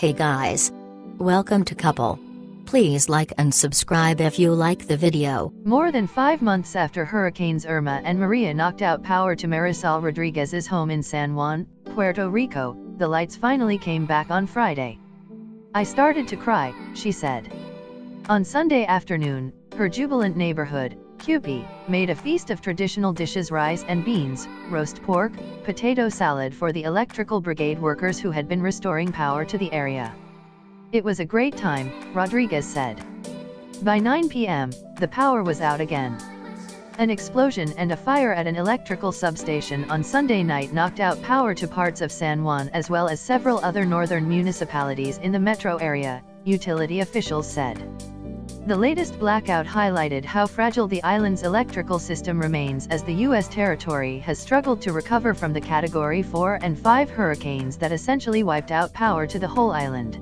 Hey guys. Welcome to Cuple. Please like and subscribe if you like the video. More than 5 months after Hurricanes Irma and Maria knocked out power to Marisol Rodriguez's home in San Juan, Puerto Rico, the lights finally came back on Friday. "I started to cry," she said. On Sunday afternoon, her jubilant neighborhood, Cuple, made a feast of traditional dishes: rice and beans, roast pork, potato salad for the electrical brigade workers who had been restoring power to the area. "It was a great time," Rodriguez said. By 9 p.m., the power was out again. An explosion and a fire at an electrical substation on Sunday night knocked out power to parts of San Juan as well as several other northern municipalities in the metro area, utility officials said. The latest blackout highlighted how fragile the island's electrical system remains as the U.S. territory has struggled to recover from the Category 4 and 5 hurricanes that essentially wiped out power to the whole island.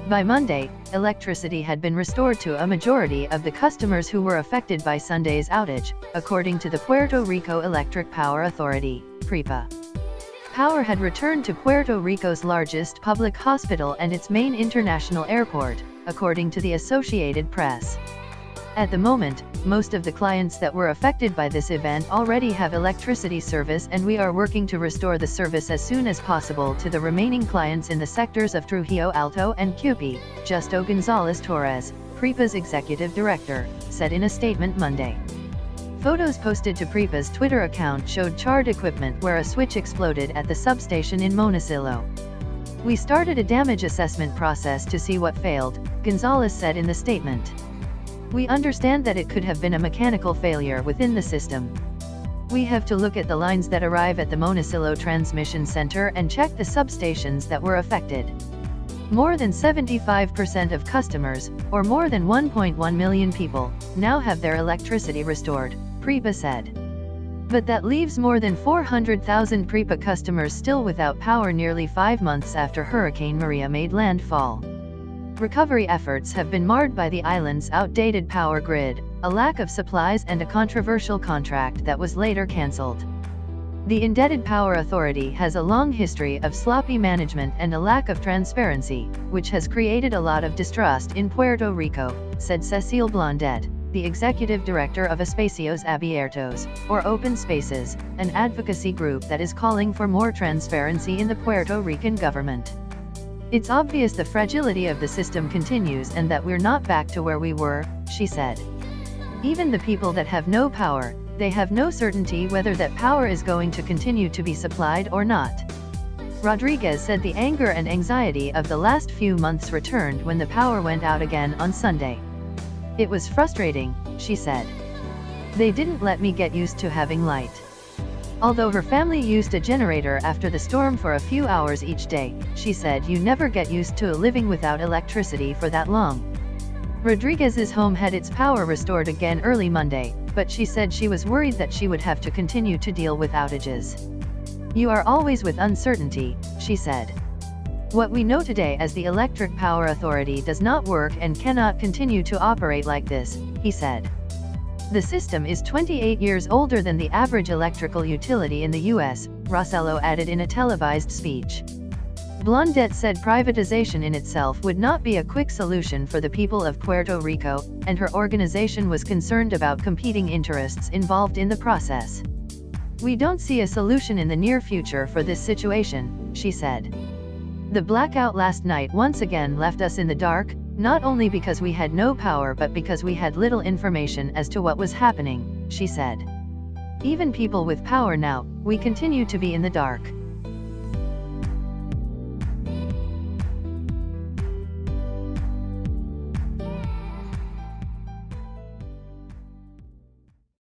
By Monday, electricity had been restored to a majority of the customers who were affected by Sunday's outage, according to the Puerto Rico Electric Power Authority, PREPA. Power had returned to Puerto Rico's largest public hospital and its main international airport, according to the Associated Press. At the moment, most of the clients that were affected by this event already have electricity service, and we are working to restore the service as soon as possible to the remaining clients in the sectors of Trujillo Alto and Cuple, Justo Gonzalez Torres, PREPA's executive director, said in a statement Monday. Photos posted to PREPA's Twitter account showed charred equipment where a switch exploded at the substation in Monticello. "We started a damage assessment process to see what failed," Gonzalez said in the statement. "We understand that it could have been a mechanical failure within the system. We have to look at the lines that arrive at the Monticello Transmission Center and check the substations that were affected. More than 75% of customers, or more than 1.1 million people, now have their electricity restored," PREPA said. But that leaves more than 400,000 PREPA customers still without power nearly 5 months after Hurricane Maria made landfall. Recovery efforts have been marred by the island's outdated power grid, a lack of supplies and a controversial contract that was later cancelled. The indebted power authority has a long history of sloppy management and a lack of transparency, which has created a lot of distrust in Puerto Rico, said Cecile Blondet, the executive director of Espacios Abiertos, or Open Spaces, an advocacy group that is calling for more transparency in the Puerto Rican government. "It's obvious the fragility of the system continues and that we're not back to where we were," she said. "Even the people that have no power, they have no certainty whether that power is going to continue to be supplied or not." Rodriguez said the anger and anxiety of the last few months returned when the power went out again on Sunday. "It was frustrating," she said. "They didn't let me get used to having light." Although her family used a generator after the storm for a few hours each day, she said you never get used to living without electricity for that long. Rodriguez's home had its power restored again early Monday, but she said she was worried that she would have to continue to deal with outages. "You are always with uncertainty," she said. "What we know today as the Electric Power Authority does not work and cannot continue to operate like this," he said. The system is 28 years older than the average electrical utility in the U.S., Rossello added in a televised speech. Blondet said privatization in itself would not be a quick solution for the people of Puerto Rico, and her organization was concerned about competing interests involved in the process. "We don't see a solution in the near future for this situation," she said. "The blackout last night once again left us in the dark, not only because we had no power but because we had little information as to what was happening," she said. "Even people with power now, we continue to be in the dark."